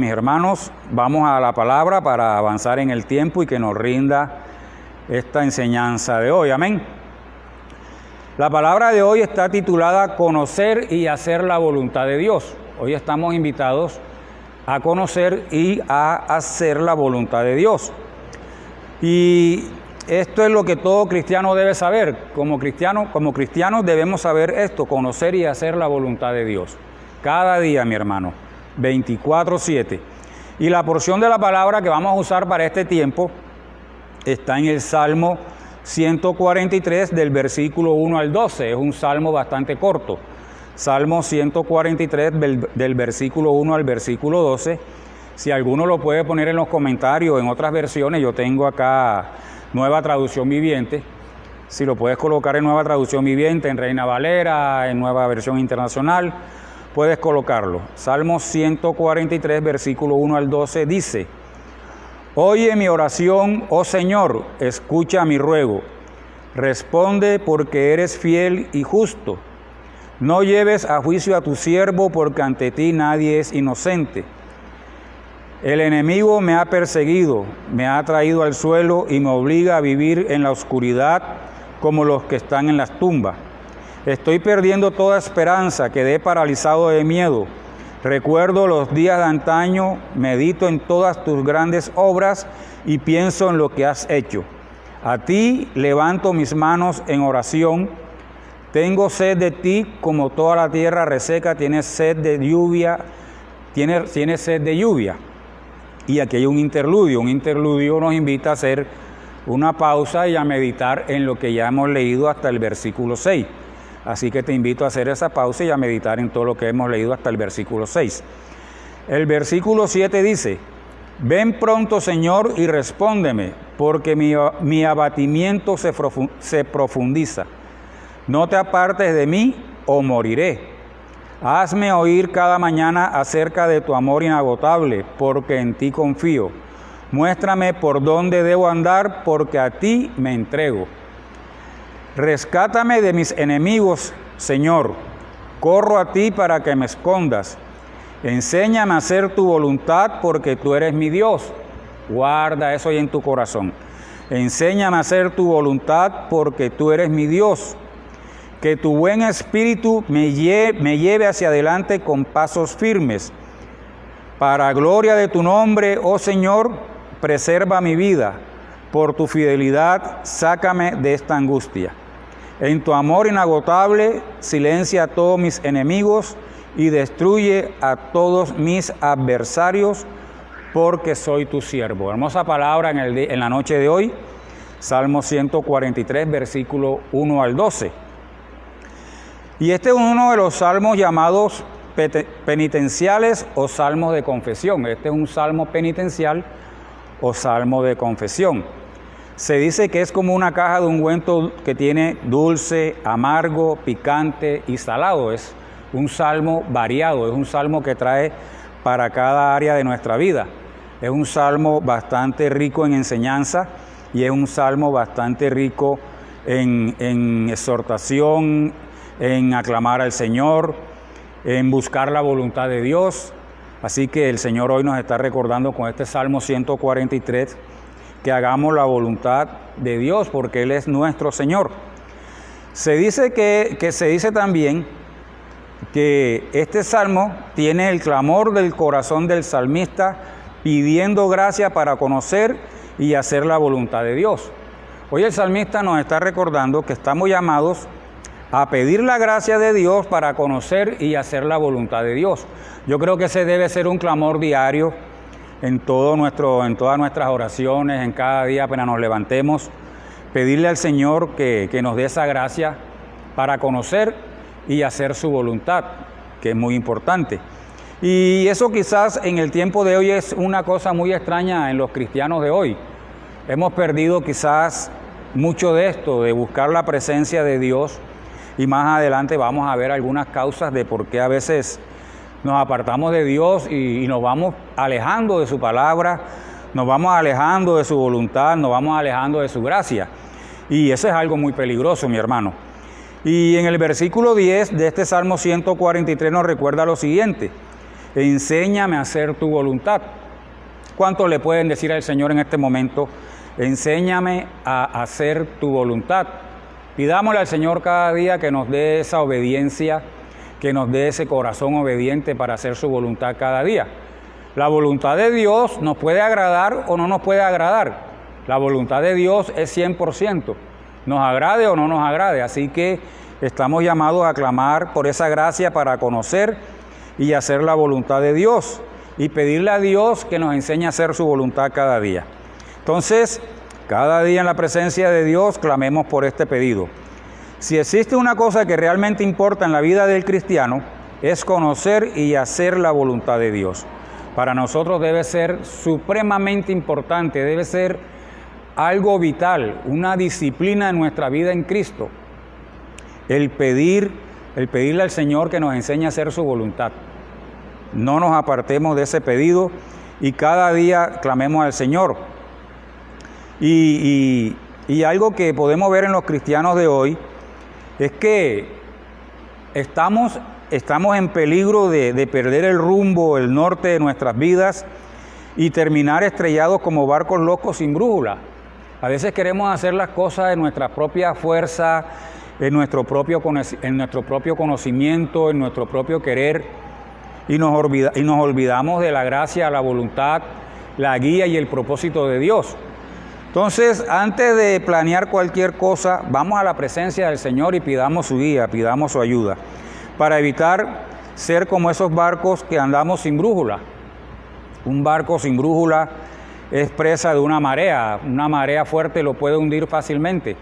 mis hermanos, vamos a la palabra para avanzar en el tiempo y que nos rinda esta enseñanza de hoy. Amén. La palabra de hoy está titulada Conocer y hacer la voluntad de Dios. Hoy estamos invitados a conocer y a hacer la voluntad de Dios. Y esto es lo que todo cristiano debe saber. Como cristianos debemos saber esto, conocer y hacer la voluntad de Dios. Cada día, mi hermano, 24/7. Y la porción de la palabra que vamos a usar para este tiempo está en el Salmo 143 del versículo 1 al 12. Es un salmo bastante corto. Salmo 143 del versículo 1 al versículo 12. Si alguno lo puede poner en los comentarios, en otras versiones, yo tengo acá Nueva Traducción Viviente. Si lo puedes colocar en Nueva Traducción Viviente, en Reina Valera, en Nueva Versión Internacional, puedes colocarlo. Salmo 143, versículo 1 al 12, dice: Oye mi oración, oh Señor, escucha mi ruego. Responde porque eres fiel y justo. No lleves a juicio a tu siervo, porque ante ti nadie es inocente. El enemigo me ha perseguido, me ha traído al suelo y me obliga a vivir en la oscuridad como los que están en las tumbas. Estoy perdiendo toda esperanza, quedé paralizado de miedo. Recuerdo los días de antaño, medito en todas tus grandes obras y pienso en lo que has hecho. A ti levanto mis manos en oración. Tengo sed de ti como toda la tierra reseca tiene sed de lluvia. Tiene sed de lluvia. Y aquí hay un interludio. Un interludio nos invita a hacer una pausa y a meditar en lo que ya hemos leído hasta el versículo 6. Así que te invito a hacer esa pausa y a meditar en todo lo que hemos leído hasta el versículo 6. El versículo 7 dice: Ven pronto, Señor, y respóndeme, porque mi abatimiento se profundiza. No te apartes de mí o moriré. Hazme oír cada mañana acerca de tu amor inagotable, porque en ti confío. Muéstrame por dónde debo andar, porque a ti me entrego. Rescátame de mis enemigos, Señor. Corro a ti para que me escondas. Enséñame a hacer tu voluntad, porque tú eres mi Dios. Guarda eso ahí en tu corazón. Enséñame a hacer tu voluntad, porque tú eres mi Dios. Que tu buen espíritu me lleve hacia adelante con pasos firmes. Para gloria de tu nombre, oh Señor, preserva mi vida. Por tu fidelidad, sácame de esta angustia. En tu amor inagotable, silencia a todos mis enemigos y destruye a todos mis adversarios, porque soy tu siervo. Hermosa palabra en la noche de hoy, Salmo 143, versículo 1 al 12. Y este es uno de los salmos llamados penitenciales o salmos de confesión. Este es un salmo penitencial o salmo de confesión. Se dice que es como una caja de ungüento que tiene dulce, amargo, picante y salado. Es un salmo variado, es un salmo que trae para cada área de nuestra vida. Es un salmo bastante rico en enseñanza y es un salmo bastante rico en exhortación, en aclamar al Señor, en buscar la voluntad de Dios. Así que el Señor hoy nos está recordando con este Salmo 143 que hagamos la voluntad de Dios, porque Él es nuestro Señor. Se dice se dice también que este salmo tiene el clamor del corazón del salmista pidiendo gracia para conocer y hacer la voluntad de Dios. Hoy el salmista nos está recordando que estamos llamados a pedir la gracia de Dios para conocer y hacer la voluntad de Dios. Yo creo que ese debe ser un clamor diario en todas nuestras oraciones, en cada día apenas nos levantemos, pedirle al Señor que nos dé esa gracia para conocer y hacer su voluntad, que es muy importante. Y eso quizás en el tiempo de hoy es una cosa muy extraña en los cristianos de hoy. Hemos perdido quizás mucho de esto, de buscar la presencia de Dios, y más adelante vamos a ver algunas causas de por qué a veces nos apartamos de Dios y nos vamos alejando de su palabra, nos vamos alejando de su voluntad, nos vamos alejando de su gracia. Y eso es algo muy peligroso, mi hermano. Y en el versículo 10 de este Salmo 143 nos recuerda lo siguiente: enséñame a hacer tu voluntad. ¿Cuántos le pueden decir al Señor en este momento, enséñame a hacer tu voluntad? Pidámosle al Señor cada día que nos dé esa obediencia, que nos dé ese corazón obediente para hacer su voluntad cada día. La voluntad de Dios nos puede agradar o no nos puede agradar. La voluntad de Dios es 100%, nos agrade o no nos agrade. Así que estamos llamados a clamar por esa gracia para conocer y hacer la voluntad de Dios y pedirle a Dios que nos enseñe a hacer su voluntad cada día. Entonces, cada día en la presencia de Dios clamemos por este pedido. Si existe una cosa que realmente importa en la vida del cristiano, es conocer y hacer la voluntad de Dios. Para nosotros debe ser supremamente importante, debe ser algo vital, una disciplina en nuestra vida en Cristo. El pedirle al Señor que nos enseñe a hacer su voluntad. No nos apartemos de ese pedido y cada día clamemos al Señor. Y algo que podemos ver en los cristianos de hoy es que estamos en peligro de perder el rumbo, el norte de nuestras vidas y terminar estrellados como barcos locos sin brújula. A veces queremos hacer las cosas en nuestra propia fuerza, en nuestro propio conocimiento, en nuestro propio querer, y nos olvidamos de la gracia, la voluntad, la guía y el propósito de Dios. Entonces, antes de planear cualquier cosa, vamos a la presencia del Señor y pidamos su guía, pidamos su ayuda, para evitar ser como esos barcos que andamos sin brújula. Un barco sin brújula es presa de una marea fuerte lo puede hundir fácilmente,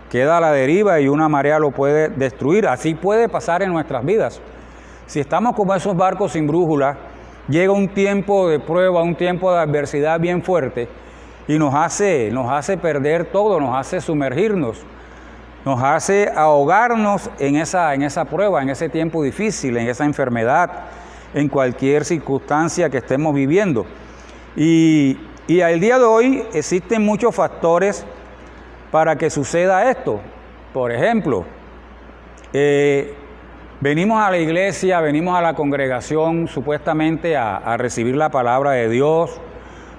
queda a la deriva y una marea lo puede destruir. Así puede pasar en nuestras vidas. Si estamos como esos barcos sin brújula, llega un tiempo de prueba, un tiempo de adversidad bien fuerte y nos hace perder todo, nos hace sumergirnos, nos hace ahogarnos en esa prueba, en ese tiempo difícil, en esa enfermedad, en cualquier circunstancia que estemos viviendo. Y al día de hoy existen muchos factores para que suceda esto. Por ejemplo, venimos a la iglesia, venimos a la congregación supuestamente a recibir la palabra de Dios,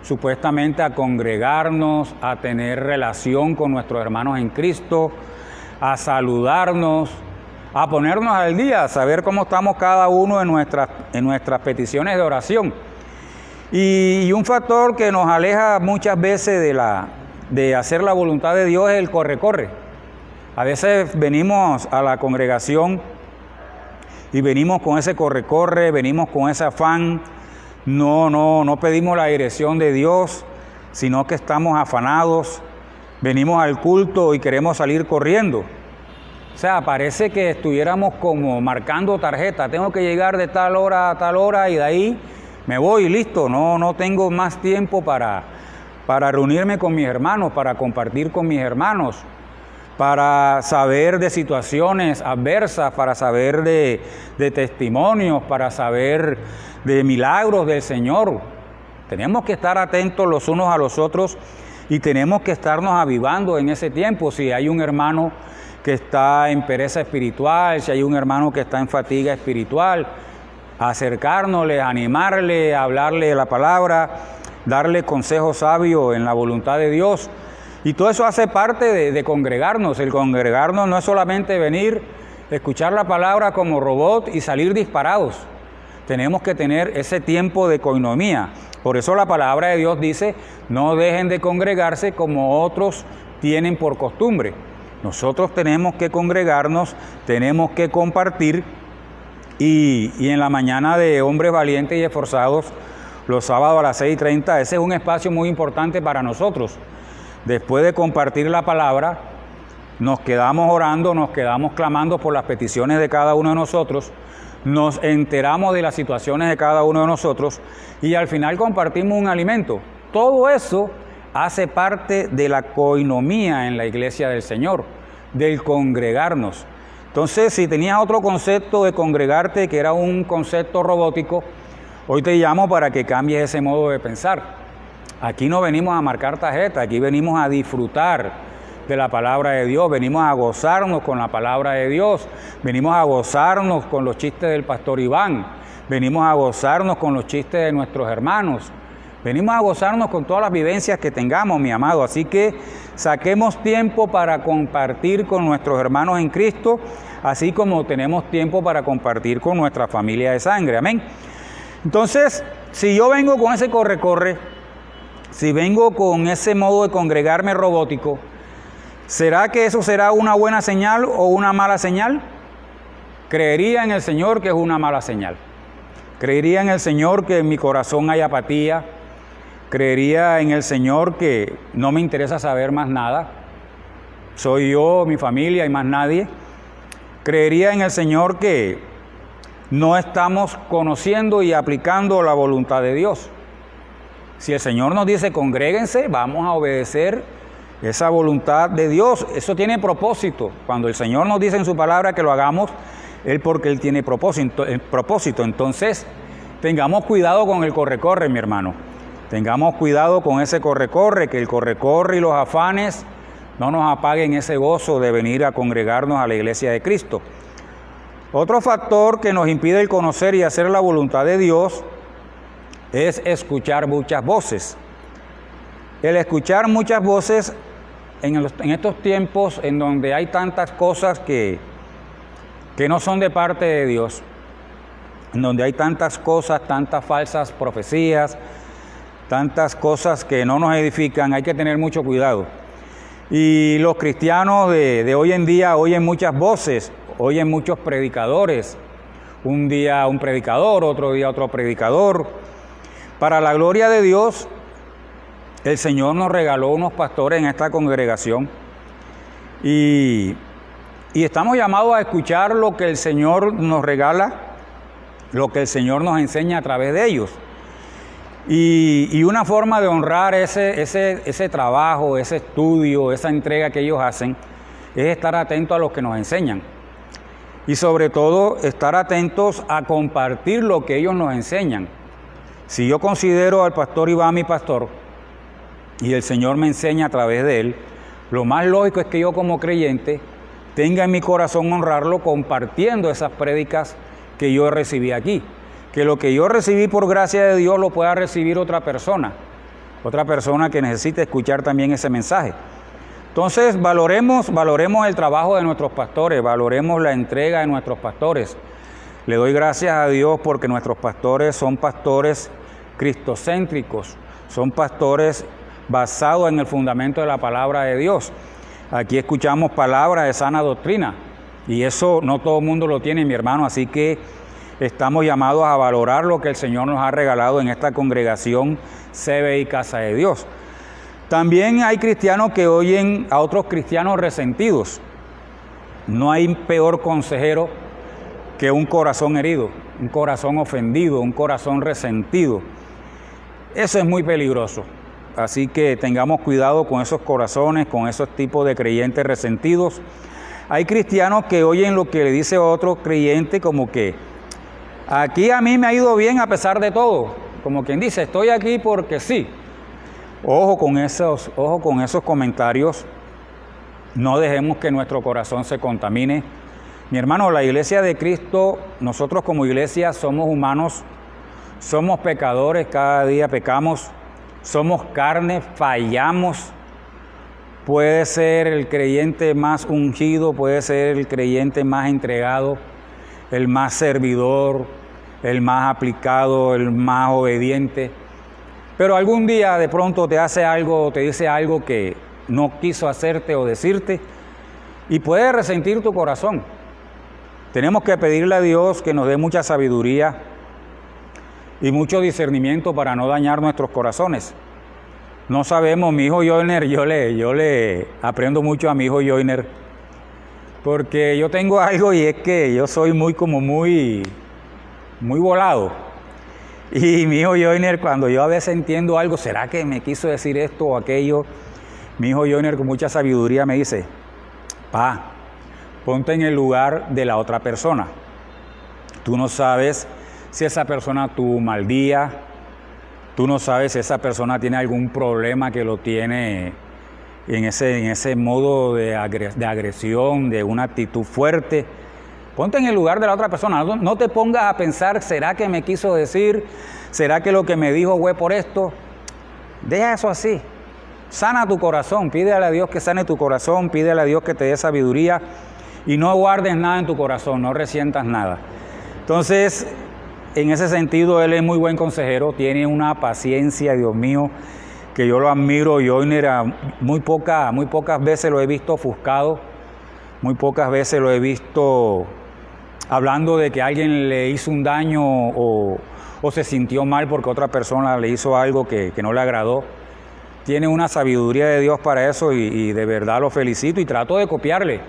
supuestamente a congregarnos, a tener relación con nuestros hermanos en Cristo, a saludarnos, a ponernos al día, a saber cómo estamos cada uno en nuestras peticiones de oración. Y un factor que nos aleja muchas veces de hacer la voluntad de Dios es el corre-corre. A veces venimos a la congregación y venimos con ese corre-corre, venimos con ese afán. No pedimos la dirección de Dios, sino que estamos afanados, venimos al culto y queremos salir corriendo. O sea, parece que estuviéramos como marcando tarjeta, tengo que llegar de tal hora a tal hora y de ahí me voy y listo, no tengo más tiempo para reunirme con mis hermanos, para compartir con mis hermanos, para saber de situaciones adversas, para saber de testimonios, para saber de milagros del Señor. Tenemos que estar atentos los unos a los otros y tenemos que estarnos avivando en ese tiempo. Si hay un hermano que está en pereza espiritual, si hay un hermano que está en fatiga espiritual, acercárnosle, animarle, hablarle de la palabra, darle consejo sabio en la voluntad de Dios. Y todo eso hace parte de congregarnos. El congregarnos no es solamente venir, escuchar la palabra como robot y salir disparados. Tenemos que tener ese tiempo de coinonía. Por eso la palabra de Dios dice, no dejen de congregarse como otros tienen por costumbre. Nosotros tenemos que congregarnos, tenemos que compartir y en la mañana de hombres valientes y esforzados, los sábados a las 6:30, ese es un espacio muy importante para nosotros. Después de compartir la palabra, nos quedamos orando, nos quedamos clamando por las peticiones de cada uno de nosotros, nos enteramos de las situaciones de cada uno de nosotros y al final compartimos un alimento. Todo eso hace parte de la coinonía en la iglesia del Señor, del congregarnos. Entonces, si tenías otro concepto de congregarte que era un concepto robótico, hoy te llamo para que cambies ese modo de pensar. Aquí no venimos a marcar tarjeta, aquí venimos a disfrutar de la palabra de Dios, venimos a gozarnos con la palabra de Dios, venimos a gozarnos con los chistes del pastor Iván, venimos a gozarnos con los chistes de nuestros hermanos, venimos a gozarnos con todas las vivencias que tengamos, mi amado. Así que saquemos tiempo para compartir con nuestros hermanos en Cristo, así como tenemos tiempo para compartir con nuestra familia de sangre. Amén. Entonces, si yo vengo con ese corre-corre, si vengo con ese modo de congregarme robótico, ¿será que eso será una buena señal o una mala señal? Creería en el Señor que es una mala señal. Creería en el Señor que en mi corazón hay apatía. Creería en el Señor que no me interesa saber más nada. Soy yo, mi familia y más nadie. Creería en el Señor que no estamos conociendo y aplicando la voluntad de Dios. Si el Señor nos dice congréguense, vamos a obedecer esa voluntad de Dios. Eso tiene propósito. Cuando el Señor nos dice en su palabra que lo hagamos, porque Él tiene propósito. Entonces, tengamos cuidado con el corre-corre, mi hermano. Tengamos cuidado con ese corre-corre, que el corre-corre y los afanes no nos apaguen ese gozo de venir a congregarnos a la iglesia de Cristo. Otro factor que nos impide el conocer y hacer la voluntad de Dios es escuchar muchas voces. El escuchar muchas voces en estos tiempos en donde hay tantas cosas que no son de parte de Dios, en donde hay tantas cosas, tantas falsas profecías, tantas cosas que no nos edifican, hay que tener mucho cuidado. Y los cristianos de hoy en día oyen muchas voces, oyen muchos predicadores, un día un predicador, otro día otro predicador. Para la gloria de Dios, el Señor nos regaló unos pastores en esta congregación y estamos llamados a escuchar lo que el Señor nos regala, lo que el Señor nos enseña a través de ellos. Y una forma de honrar ese trabajo, ese estudio, esa entrega que ellos hacen, es estar atentos a lo que nos enseñan. Y sobre todo, estar atentos a compartir lo que ellos nos enseñan. Si yo considero al pastor Iván mi pastor, y el Señor me enseña a través de él, lo más lógico es que yo como creyente tenga en mi corazón honrarlo compartiendo esas prédicas que yo recibí aquí. Que lo que yo recibí por gracia de Dios lo pueda recibir otra persona que necesite escuchar también ese mensaje. Entonces, valoremos el trabajo de nuestros pastores, valoremos la entrega de nuestros pastores. Le doy gracias a Dios porque nuestros pastores son pastores cristocéntricos, son pastores basados en el fundamento de la palabra de Dios. Aquí escuchamos palabras de sana doctrina y eso no todo el mundo lo tiene, mi hermano, así que estamos llamados a valorar lo que el Señor nos ha regalado en esta congregación CBI Casa de Dios. También hay cristianos que oyen a otros cristianos resentidos. No hay peor consejero que un corazón herido, un corazón ofendido, un corazón resentido. Eso es muy peligroso. Así que tengamos cuidado con esos corazones, con esos tipos de creyentes resentidos. Hay cristianos que oyen lo que le dice otro creyente como que aquí a mí me ha ido bien a pesar de todo. Como quien dice, estoy aquí porque sí. Ojo con esos comentarios. No dejemos que nuestro corazón se contamine. Mi hermano, la iglesia de Cristo, nosotros como iglesia somos humanos, somos pecadores, cada día pecamos, somos carne, fallamos. Puede ser el creyente más ungido, puede ser el creyente más entregado, el más servidor, el más aplicado, el más obediente. Pero algún día de pronto te hace algo, te dice algo que no quiso hacerte o decirte y puede resentir tu corazón. Tenemos que pedirle a Dios que nos dé mucha sabiduría y mucho discernimiento para no dañar nuestros corazones. No sabemos, mi hijo Joyner, yo le aprendo mucho a mi hijo Joyner, porque yo tengo algo y es que yo soy muy volado. Y mi hijo Joyner, cuando yo a veces entiendo algo, ¿será que me quiso decir esto o aquello? Mi hijo Joyner con mucha sabiduría me dice, pa, ponte en el lugar de la otra persona. Tú no sabes si esa persona tuvo un mal día, tú no sabes si esa persona tiene algún problema que lo tiene en ese modo de agresión, de una actitud fuerte. Ponte en el lugar de la otra persona. No te pongas a pensar, ¿será que me quiso decir? ¿Será que lo que me dijo fue por esto? Deja eso así. Sana tu corazón. Pídele a Dios que sane tu corazón. Pídele a Dios que te dé sabiduría. Y no guardes nada en tu corazón. No resientas nada. Entonces, en ese sentido, él es muy buen consejero. Tiene una paciencia, Dios mío, que yo lo admiro. Joyner, muy pocas veces lo he visto ofuscado. Muy pocas veces lo he visto hablando de que alguien le hizo un daño o se sintió mal porque otra persona le hizo algo que no le agradó. Tiene una sabiduría de Dios para eso y de verdad lo felicito y trato de copiarle.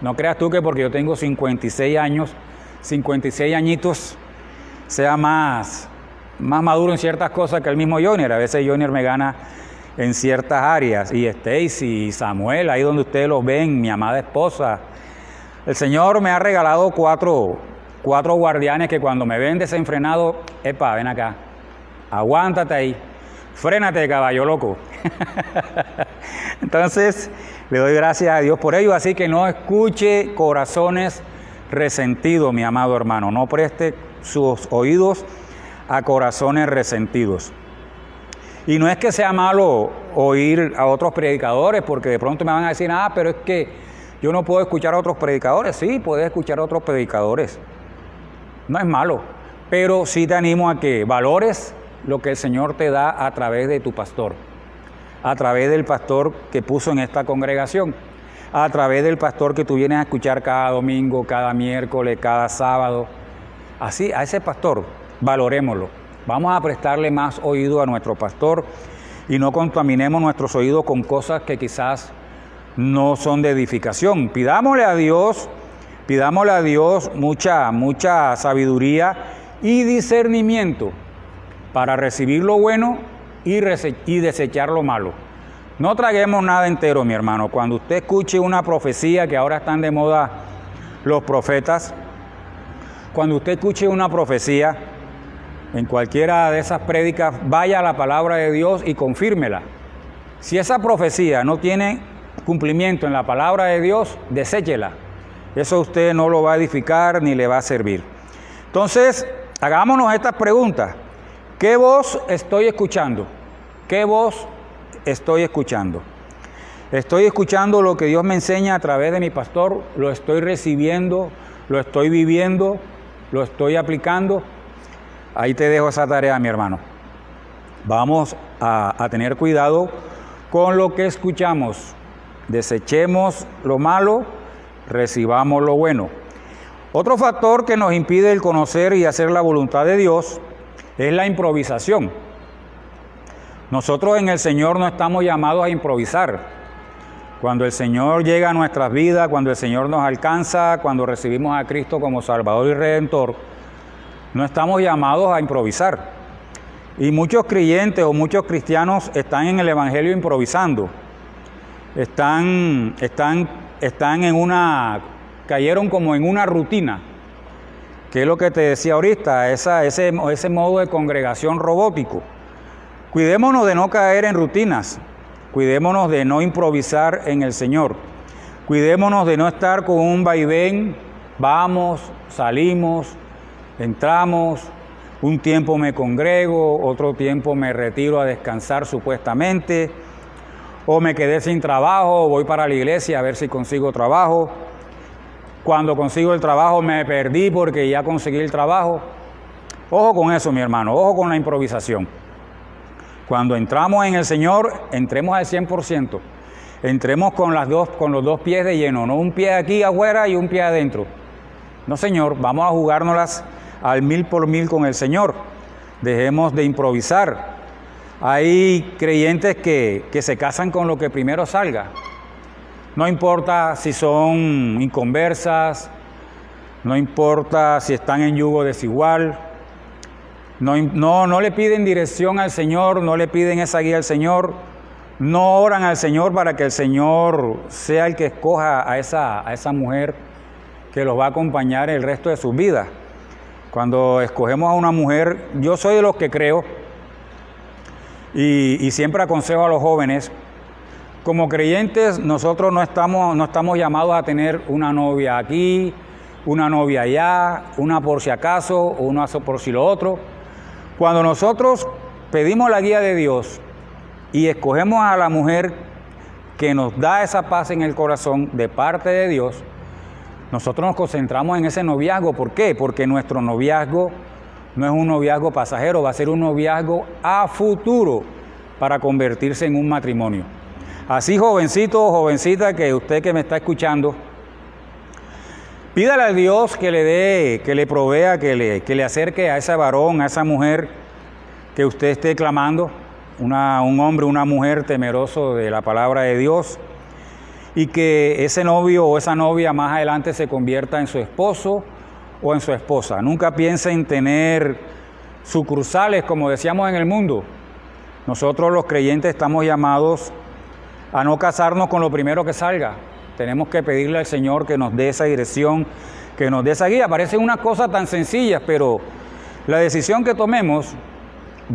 No creas tú que porque yo tengo 56 años, 56 añitos, sea más maduro en ciertas cosas que el mismo Joyner. A veces Joyner me gana en ciertas áreas. Y Stacy, y Samuel, ahí donde ustedes los ven, mi amada esposa. El Señor me ha regalado cuatro guardianes que cuando me ven desenfrenado, epa, ven acá, aguántate ahí, frénate, caballo loco. Entonces, le doy gracias a Dios por ello, así que no escuche corazones resentidos, mi amado hermano, no preste sus oídos a corazones resentidos. Y no es que sea malo oír a otros predicadores, porque de pronto me van a decir, pero es que yo no puedo escuchar a otros predicadores. Sí, puedes escuchar a otros predicadores. No es malo, pero sí te animo a que valores lo que el Señor te da a través de tu pastor, a través del pastor que puso en esta congregación, a través del pastor que tú vienes a escuchar cada domingo, cada miércoles, cada sábado. Así, a ese pastor, valorémoslo. Vamos a prestarle más oído a nuestro pastor y no contaminemos nuestros oídos con cosas que quizás no son de edificación. Pidámosle a Dios mucha sabiduría y discernimiento para recibir lo bueno y desechar lo malo. No traguemos nada entero, mi hermano. Cuando usted escuche una profecía, que ahora están de moda los profetas, cuando usted escuche una profecía, en cualquiera de esas prédicas, vaya a la palabra de Dios y confírmela. Si esa profecía no tiene cumplimiento en la palabra de Dios, deséchela. Eso a usted no lo va a edificar ni le va a servir. Entonces, hagámonos estas preguntas. ¿Qué voz estoy escuchando? ¿Qué voz estoy escuchando? ¿Estoy escuchando lo que Dios me enseña a través de mi pastor? ¿Lo estoy recibiendo? ¿Lo estoy viviendo? ¿Lo estoy aplicando? Ahí te dejo esa tarea, mi hermano. Vamos a tener cuidado con lo que escuchamos. Desechemos lo malo, recibamos lo bueno. Otro factor que nos impide el conocer y hacer la voluntad de Dios es la improvisación. Nosotros en el Señor no estamos llamados a improvisar. Cuando el Señor llega a nuestras vidas, cuando el Señor nos alcanza, cuando recibimos a Cristo como Salvador y Redentor, no estamos llamados a improvisar. Y muchos creyentes o muchos cristianos están en el Evangelio improvisando. Cayeron como en una rutina, que es lo que te decía ahorita, ese modo de congregación robótico. Cuidémonos de no caer en rutinas, cuidémonos de no improvisar en el Señor, cuidémonos de no estar con un vaivén, vamos, salimos, entramos, un tiempo me congrego, otro tiempo me retiro a descansar supuestamente, o me quedé sin trabajo, voy para la iglesia a ver si consigo trabajo. Cuando consigo el trabajo me perdí porque ya conseguí el trabajo. Ojo con eso, mi hermano, ojo con la improvisación. Cuando entramos en el Señor, entremos al 100%. Entremos con los dos pies de lleno, no un pie aquí afuera y un pie adentro. No, Señor, vamos a jugárnoslas al 1000 con el Señor. Dejemos de improvisar. Hay creyentes que se casan con lo que primero salga. No importa si son inconversas, no importa si están en yugo desigual, no le piden dirección al Señor, no le piden esa guía al Señor, no oran al Señor para que el Señor sea el que escoja a esa mujer que los va a acompañar el resto de sus vidas. Cuando escogemos a una mujer, yo soy de los que creo, y siempre aconsejo a los jóvenes, como creyentes nosotros no estamos llamados a tener una novia aquí, una novia allá, una por si acaso, una por si lo otro. Cuando nosotros pedimos la guía de Dios y escogemos a la mujer que nos da esa paz en el corazón de parte de Dios, nosotros nos concentramos en ese noviazgo. ¿Por qué? Porque nuestro noviazgo no es un noviazgo pasajero, va a ser un noviazgo a futuro para convertirse en un matrimonio. Así, jovencito o jovencita, que usted que me está escuchando, pídale a Dios que le dé, que le provea, que le acerque a ese varón, a esa mujer que usted esté clamando, un hombre, una mujer temeroso de la palabra de Dios, y que ese novio o esa novia más adelante se convierta en su esposo o en su esposa. Nunca piense en tener sucursales, como decíamos en el mundo. Nosotros los creyentes estamos llamados a no casarnos con lo primero que salga. Tenemos que pedirle al Señor que nos dé esa dirección, que nos dé esa guía. Parecen unas cosas tan sencillas, pero la decisión que tomemos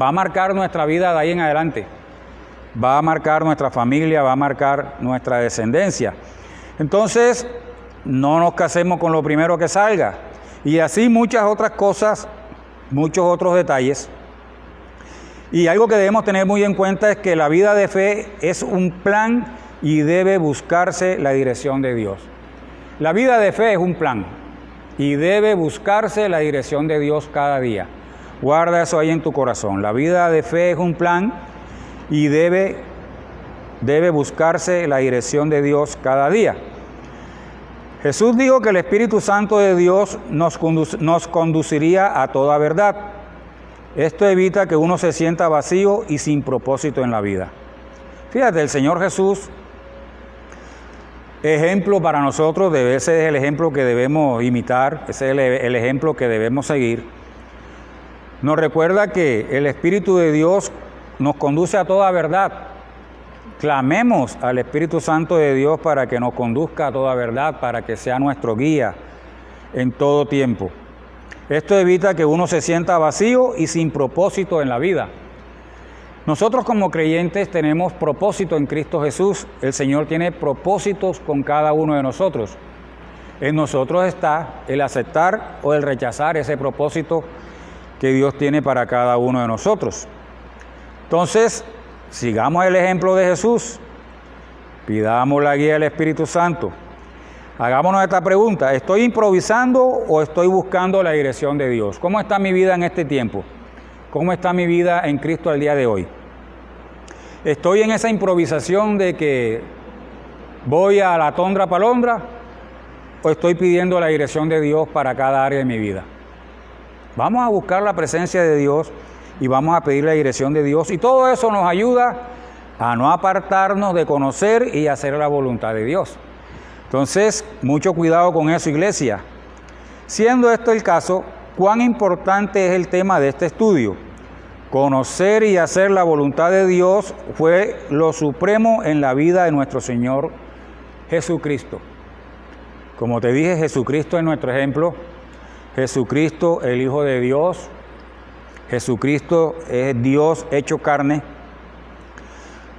va a marcar nuestra vida de ahí en adelante. Va a marcar nuestra familia, va a marcar nuestra descendencia. Entonces, no nos casemos con lo primero que salga. Y así muchas otras cosas, muchos otros detalles. Y algo que debemos tener muy en cuenta es que la vida de fe es un plan y debe buscarse la dirección de Dios. La vida de fe es un plan y debe buscarse la dirección de Dios cada día. Guarda eso ahí en tu corazón. La vida de fe es un plan y debe buscarse la dirección de Dios cada día. Jesús dijo que el Espíritu Santo de Dios nos conduciría a toda verdad. Esto evita que uno se sienta vacío y sin propósito en la vida. Fíjate, el Señor Jesús, ejemplo para nosotros, ese es el ejemplo que debemos imitar, ese es el ejemplo que debemos seguir. Nos recuerda que el Espíritu de Dios nos conduce a toda verdad. Clamemos al Espíritu Santo de Dios para que nos conduzca a toda verdad, para que sea nuestro guía en todo tiempo. Esto evita que uno se sienta vacío y sin propósito en la vida. Nosotros como creyentes tenemos propósito en Cristo Jesús. El Señor tiene propósitos con cada uno de nosotros. En nosotros está el aceptar o el rechazar ese propósito que Dios tiene para cada uno de nosotros. Entonces, sigamos el ejemplo de Jesús, pidamos la guía del Espíritu Santo. Hagámonos esta pregunta: ¿estoy improvisando o estoy buscando la dirección de Dios? ¿Cómo está mi vida en este tiempo? ¿Cómo está mi vida en Cristo al día de hoy? ¿Estoy en esa improvisación de que voy a la tondra palondra o estoy pidiendo la dirección de Dios para cada área de mi vida? Vamos a buscar la presencia de Dios y vamos a pedir la dirección de Dios, y todo eso nos ayuda a no apartarnos de conocer y hacer la voluntad de Dios. Entonces, mucho cuidado con eso, iglesia. Siendo esto el caso, ¿cuán importante es el tema de este estudio? Conocer y hacer la voluntad de Dios fue lo supremo en la vida de nuestro Señor Jesucristo. Como te dije, Jesucristo es nuestro ejemplo. Jesucristo, el Hijo de Dios. Jesucristo es Dios hecho carne.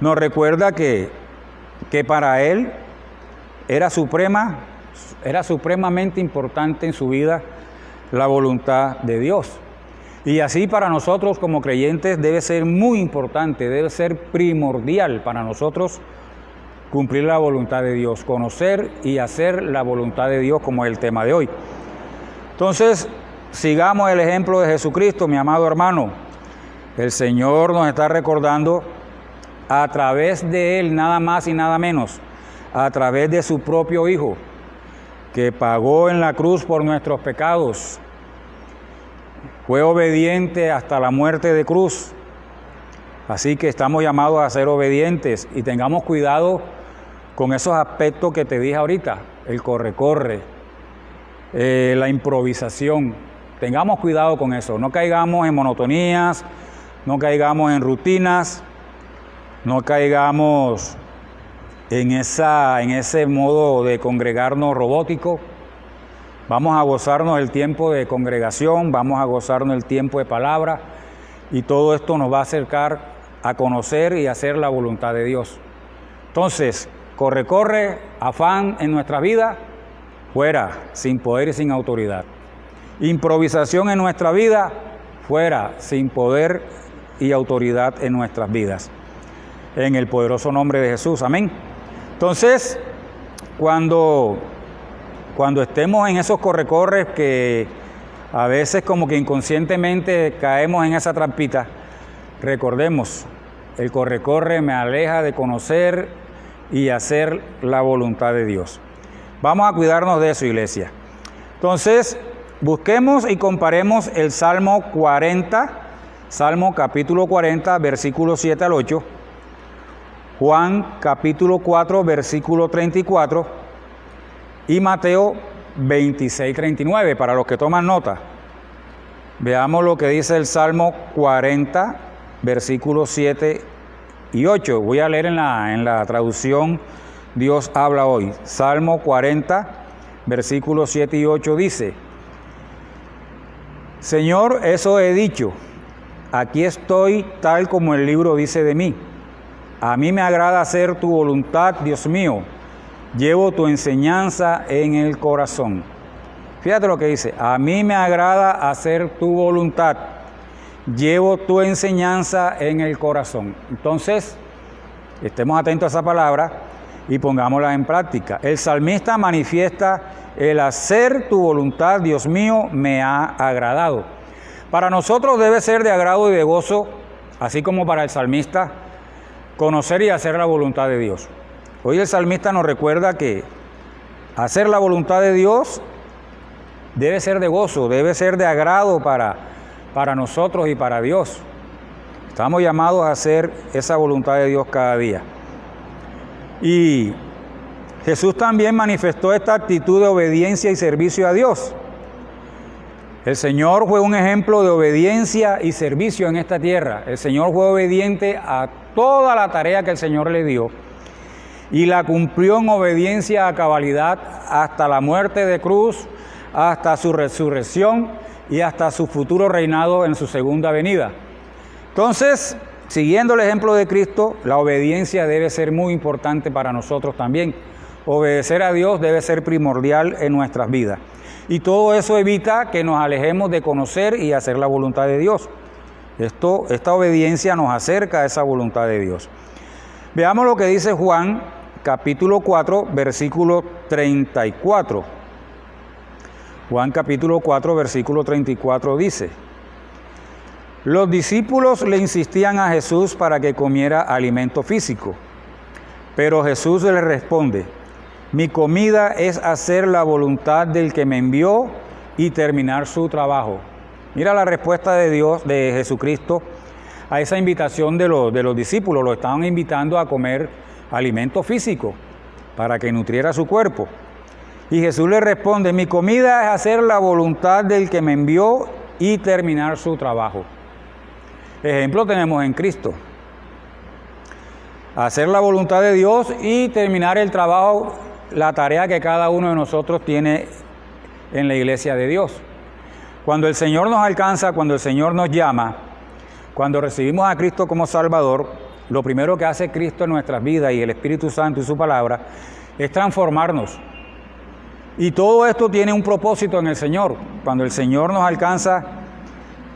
Nos recuerda que para Él era supremamente importante en su vida la voluntad de Dios. Y así para nosotros como creyentes debe ser muy importante, debe ser primordial para nosotros cumplir la voluntad de Dios, conocer y hacer la voluntad de Dios, como es el tema de hoy. Entonces, sigamos el ejemplo de Jesucristo, mi amado hermano. El Señor nos está recordando a través de Él, nada más y nada menos, a través de su propio Hijo, que pagó en la cruz por nuestros pecados, fue obediente hasta la muerte de cruz. Así que estamos llamados a ser obedientes y tengamos cuidado con esos aspectos que te dije ahorita, el corre-corre, la improvisación. Tengamos cuidado con eso, no caigamos en monotonías, no caigamos en rutinas, no caigamos en ese modo de congregarnos robótico. Vamos a gozarnos el tiempo de congregación, vamos a gozarnos el tiempo de palabra, y todo esto nos va a acercar a conocer y hacer la voluntad de Dios. Entonces, corre, afán en nuestra vida, fuera, sin poder y sin autoridad. Improvisación en nuestra vida, fuera, sin poder y autoridad en nuestras vidas. En el poderoso nombre de Jesús, amén. Entonces, cuando estemos en esos corre-corres que a veces como que inconscientemente caemos en esa trampita, recordemos, el corre-corre me aleja de conocer y hacer la voluntad de Dios. Vamos a cuidarnos de eso, iglesia. Entonces, busquemos y comparemos el Salmo 40, Salmo capítulo 40, versículos 7 al 8, Juan capítulo 4, versículo 34 y Mateo 26, 39, para los que toman nota. Veamos lo que dice el Salmo 40, versículos 7 y 8. Voy a leer en la traducción Dios habla hoy. Salmo 40, versículos 7 y 8 dice: Señor, eso he dicho, aquí estoy tal como el libro dice de mí. A mí me agrada hacer tu voluntad, Dios mío. Llevo tu enseñanza en el corazón. Fíjate lo que dice: a mí me agrada hacer tu voluntad. Llevo tu enseñanza en el corazón. Entonces, estemos atentos a esa palabra y pongámosla en práctica. El salmista manifiesta: el hacer tu voluntad, Dios mío, me ha agradado. Para nosotros debe ser de agrado y de gozo, así como para el salmista, conocer y hacer la voluntad de Dios. Hoy el salmista nos recuerda que hacer la voluntad de Dios debe ser de gozo, debe ser de agrado para nosotros y para Dios. Estamos llamados a hacer esa voluntad de Dios cada día. Y Jesús también manifestó esta actitud de obediencia y servicio a Dios. El Señor fue un ejemplo de obediencia y servicio en esta tierra. El Señor fue obediente a toda la tarea que el Señor le dio y la cumplió en obediencia a cabalidad hasta la muerte de cruz, hasta su resurrección y hasta su futuro reinado en su segunda venida. Entonces, siguiendo el ejemplo de Cristo, la obediencia debe ser muy importante para nosotros también. Obedecer a Dios debe ser primordial en nuestras vidas. Y todo eso evita que nos alejemos de conocer y hacer la voluntad de Dios. Esta obediencia nos acerca a esa voluntad de Dios. Veamos lo que dice Juan, capítulo 4, versículo 34. Juan capítulo 4, versículo 34 dice: los discípulos le insistían a Jesús para que comiera alimento físico, pero Jesús les responde: mi comida es hacer la voluntad del que me envió y terminar su trabajo. Mira la respuesta de Dios, de Jesucristo, a esa invitación de los discípulos. Lo estaban invitando a comer alimento físico para que nutriera su cuerpo. Y Jesús le responde: mi comida es hacer la voluntad del que me envió y terminar su trabajo. Ejemplo tenemos en Cristo. Hacer la voluntad de Dios y terminar el trabajo, la tarea que cada uno de nosotros tiene en la iglesia de Dios. Cuando el Señor nos alcanza, cuando el Señor nos llama, cuando recibimos a Cristo como Salvador, lo primero que hace Cristo en nuestras vidas y el Espíritu Santo y su palabra es transformarnos. Y todo esto tiene un propósito en el Señor. Cuando el Señor nos alcanza,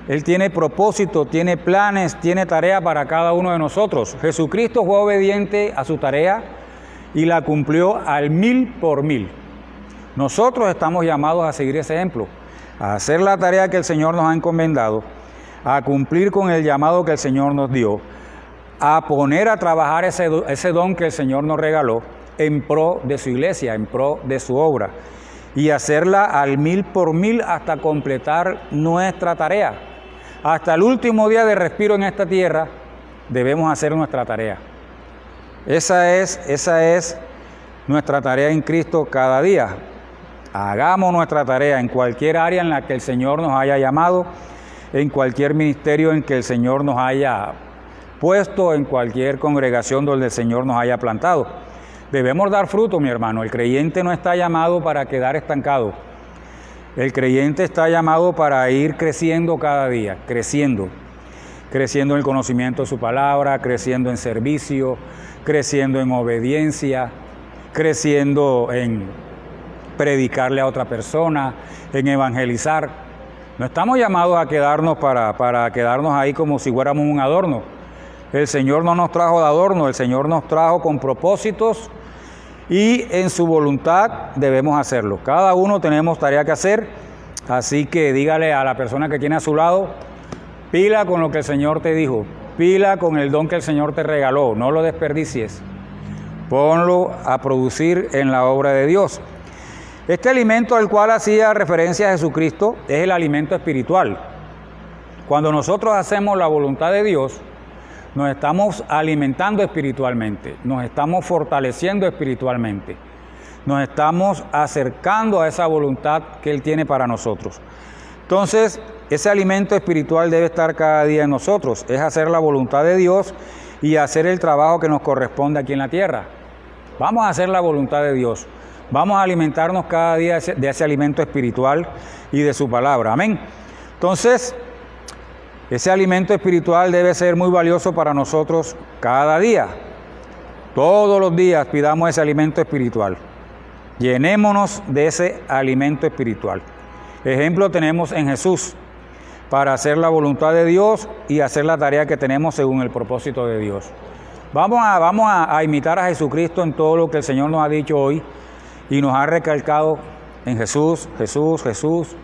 Él tiene propósito, tiene planes, tiene tarea para cada uno de nosotros. Jesucristo fue obediente a su tarea y la cumplió al 1000%. Nosotros estamos llamados a seguir ese ejemplo, a hacer la tarea que el Señor nos ha encomendado, a cumplir con el llamado que el Señor nos dio, a poner a trabajar ese don que el Señor nos regaló en pro de su iglesia, en pro de su obra, y hacerla al 1000% hasta completar nuestra tarea. Hasta el último día de respiro en esta tierra debemos hacer nuestra tarea. Esa es nuestra tarea en Cristo cada día. Hagamos nuestra tarea en cualquier área en la que el Señor nos haya llamado, en cualquier ministerio en que el Señor nos haya puesto, en cualquier congregación donde el Señor nos haya plantado. Debemos dar fruto, mi hermano. El creyente no está llamado para quedar estancado. El creyente está llamado para ir creciendo cada día, creciendo en el conocimiento de su palabra, creciendo en servicio, creciendo en obediencia, creciendo predicarle a otra persona, en evangelizar. No estamos llamados a quedarnos para quedarnos ahí como si fuéramos un adorno. El Señor no nos trajo de adorno, el Señor nos trajo con propósitos y en su voluntad debemos hacerlo. Cada uno tenemos tarea que hacer, así que dígale a la persona que tiene a su lado, pila con lo que el Señor te dijo, pila con el don que el Señor te regaló, no lo desperdicies, ponlo a producir en la obra de Dios. Este alimento al cual hacía referencia a Jesucristo es el alimento espiritual. Cuando nosotros hacemos la voluntad de Dios, nos estamos alimentando espiritualmente, nos estamos fortaleciendo espiritualmente, nos estamos acercando a esa voluntad que Él tiene para nosotros. Entonces, ese alimento espiritual debe estar cada día en nosotros, es hacer la voluntad de Dios y hacer el trabajo que nos corresponde aquí en la tierra. Vamos a hacer la voluntad de Dios, vamos a alimentarnos cada día de ese alimento espiritual y de su palabra. Amén. Entonces, ese alimento espiritual debe ser muy valioso para nosotros cada día. Todos los días pidamos ese alimento espiritual. Llenémonos de ese alimento espiritual. Ejemplo tenemos en Jesús para hacer la voluntad de Dios y hacer la tarea que tenemos según el propósito de Dios. Vamos a imitar a Jesucristo en todo lo que el Señor nos ha dicho hoy y nos ha recalcado en Jesús. Jesús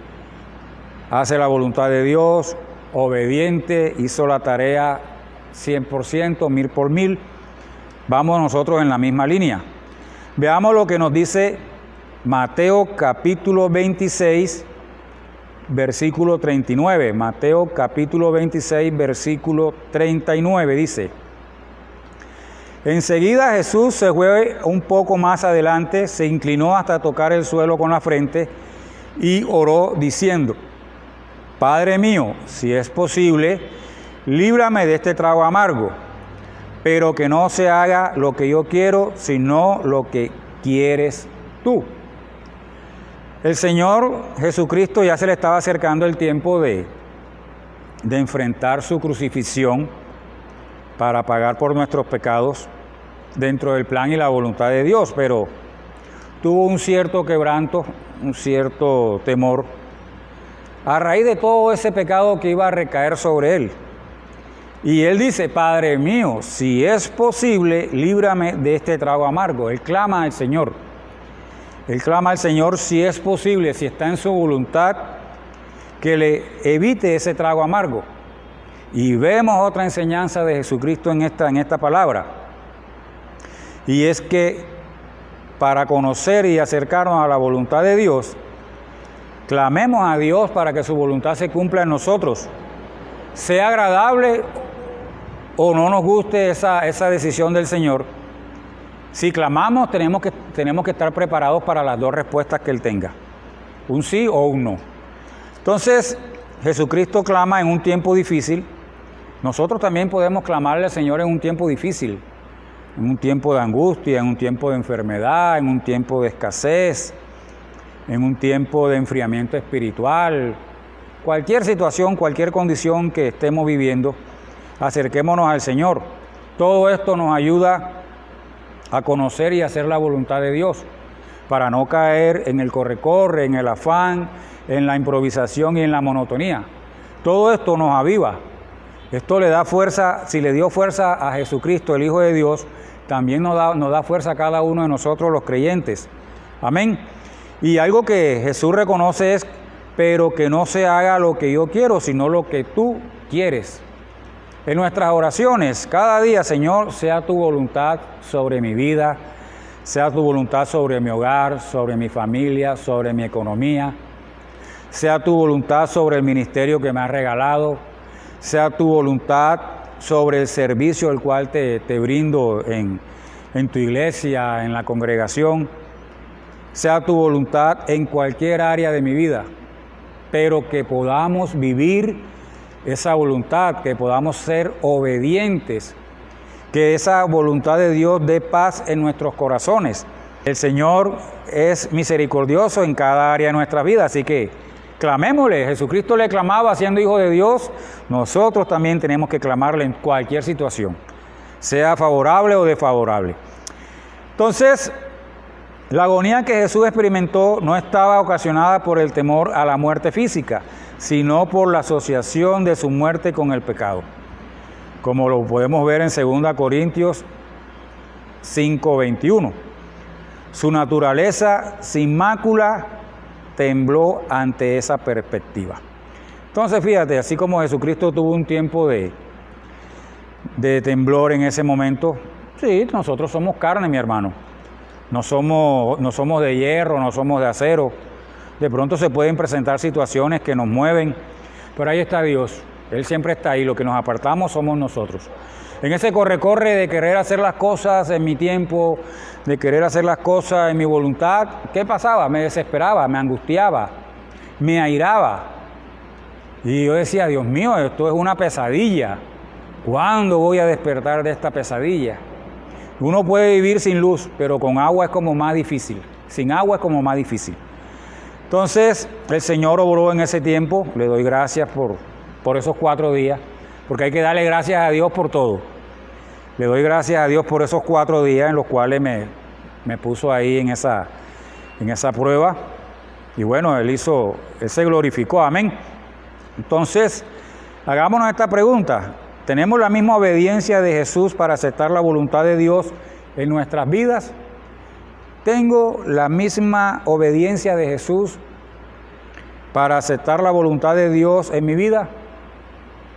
hace la voluntad de Dios, obediente, hizo la tarea 100%, 1000%. Vamos nosotros en la misma línea. Veamos lo que nos dice Mateo capítulo 26, versículo 39. Mateo capítulo 26, versículo 39 dice: enseguida Jesús se fue un poco más adelante, se inclinó hasta tocar el suelo con la frente y oró diciendo: Padre mío, si es posible, líbrame de este trago amargo, pero que no se haga lo que yo quiero, sino lo que quieres tú. El Señor Jesucristo ya se le estaba acercando el tiempo de enfrentar su crucifixión para pagar por nuestros pecados dentro del plan y la voluntad de Dios, pero tuvo un cierto quebranto, un cierto temor a raíz de todo ese pecado que iba a recaer sobre él. Y él dice: Padre mío, si es posible, líbrame de este trago amargo. Él clama al Señor. Él clama al Señor si es posible, si está en su voluntad, que le evite ese trago amargo. Y vemos otra enseñanza de Jesucristo en esta palabra. Y es que para conocer y acercarnos a la voluntad de Dios, clamemos a Dios para que su voluntad se cumpla en nosotros. Sea agradable o no nos guste esa decisión del Señor, si clamamos tenemos que estar preparados para las dos respuestas que Él tenga, un sí o un no. Entonces, Jesucristo clama en un tiempo difícil. Nosotros también podemos clamarle al Señor en un tiempo difícil, en un tiempo de angustia, en un tiempo de enfermedad, en un tiempo de escasez, en un tiempo de enfriamiento espiritual. Cualquier situación, cualquier condición que estemos viviendo, acerquémonos al Señor. Todo esto nos ayuda a conocer y hacer la voluntad de Dios, para no caer en el corre-corre, en el afán, en la improvisación y en la monotonía. Todo esto nos aviva. Esto le da fuerza. Si le dio fuerza a Jesucristo, el Hijo de Dios, también nos da fuerza a cada uno de nosotros los creyentes. Amén. Y algo que Jesús reconoce es: pero que no se haga lo que yo quiero, sino lo que tú quieres. En nuestras oraciones, cada día: Señor, sea tu voluntad sobre mi vida, sea tu voluntad sobre mi hogar, sobre mi familia, sobre mi economía, sea tu voluntad sobre el ministerio que me has regalado, sea tu voluntad sobre el servicio el cual te brindo en tu iglesia, en la congregación, sea tu voluntad en cualquier área de mi vida, pero que podamos vivir esa voluntad, que podamos ser obedientes, que esa voluntad de Dios dé paz en nuestros corazones. El Señor es misericordioso en cada área de nuestra vida, así que clamémosle. Jesucristo le clamaba siendo Hijo de Dios, nosotros también tenemos que clamarle en cualquier situación, sea favorable o desfavorable. Entonces, La agonía que Jesús experimentó no estaba ocasionada por el temor a la muerte física, sino por la asociación de su muerte con el pecado, como lo podemos ver en 2 Corintios 5:21. Su naturaleza sin mácula tembló ante esa perspectiva. Entonces fíjate, así como Jesucristo tuvo un tiempo de temblor en ese momento, sí, nosotros somos carne, mi hermano. No somos de hierro, no somos de acero. De pronto se pueden presentar situaciones que nos mueven, pero ahí está Dios. Él siempre está ahí. Lo que nos apartamos somos nosotros. En ese corre-corre de querer hacer las cosas en mi tiempo, de querer hacer las cosas en mi voluntad, ¿qué pasaba? Me desesperaba, me angustiaba, me airaba. Y yo decía, Dios mío, esto es una pesadilla. ¿Cuándo voy a despertar de esta pesadilla? Uno puede vivir sin luz, pero con agua es como más difícil. Sin agua es como más difícil. Entonces, el Señor obró en ese tiempo. Le doy gracias por esos 4 días, porque hay que darle gracias a Dios por todo. Le doy gracias a Dios por esos 4 días en los cuales me puso ahí en esa prueba. Y bueno, Él se glorificó. Amén. Entonces, hagámonos esta pregunta. ¿Tenemos la misma obediencia de Jesús para aceptar la voluntad de Dios en nuestras vidas? ¿Tengo la misma obediencia de Jesús para aceptar la voluntad de Dios en mi vida?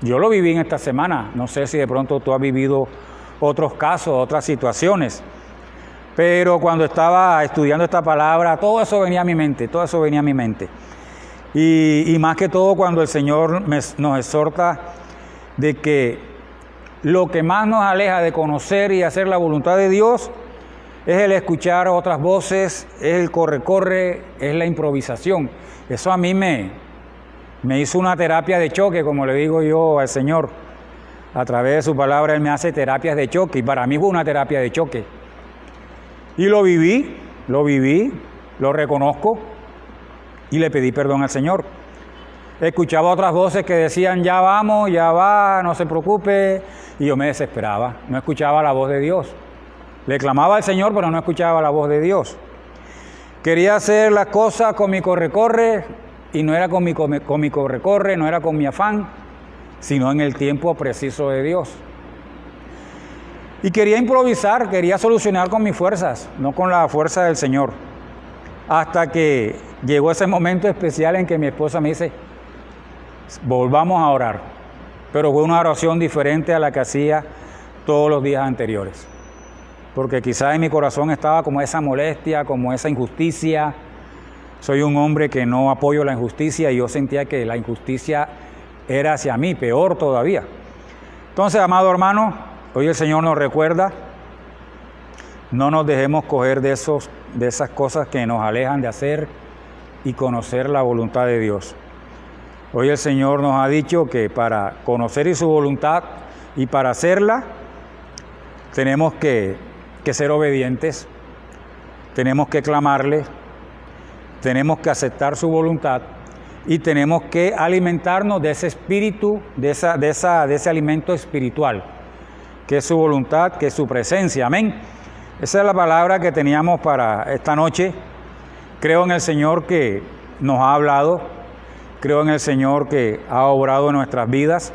Yo lo viví en esta semana. No sé si de pronto tú has vivido otros casos, otras situaciones. Pero cuando estaba estudiando esta palabra, todo eso venía a mi mente, Y más que todo cuando el Señor nos exhorta de que lo que más nos aleja de conocer y hacer la voluntad de Dios es el escuchar otras voces, es el corre-corre, es la improvisación. Eso a mí me hizo una terapia de choque, como le digo yo al Señor. A través de su palabra Él me hace terapias de choque, y para mí fue una terapia de choque. Y lo viví, lo reconozco y le pedí perdón al Señor. Escuchaba otras voces que decían, ya vamos, ya va, no se preocupe, y yo me desesperaba, no escuchaba la voz de Dios. Le clamaba al Señor, pero no escuchaba la voz de Dios. Quería hacer las cosas con mi corre-corre, y no era con mi corre-corre, no era con mi afán, sino en el tiempo preciso de Dios. Y quería improvisar, quería solucionar con mis fuerzas, no con la fuerza del Señor. Hasta que llegó ese momento especial en que mi esposa me dice, volvamos a orar. Pero fue una oración diferente a la que hacía todos los días anteriores. Porque quizás en mi corazón estaba como esa molestia, como esa injusticia. Soy un hombre que no apoyo la injusticia y yo sentía que la injusticia era hacia mí, peor todavía. Entonces, amado hermano, hoy el Señor nos recuerda, no nos dejemos coger de esas cosas que nos alejan de hacer y conocer la voluntad de Dios. Hoy el Señor nos ha dicho que para conocer su voluntad y para hacerla, tenemos que ser obedientes, tenemos que clamarle, tenemos que aceptar su voluntad y tenemos que alimentarnos de ese espíritu, de ese alimento espiritual, que es su voluntad, que es su presencia. Amén. Esa es la palabra que teníamos para esta noche. Creo en el Señor que nos ha hablado, creo en el Señor que ha obrado en nuestras vidas.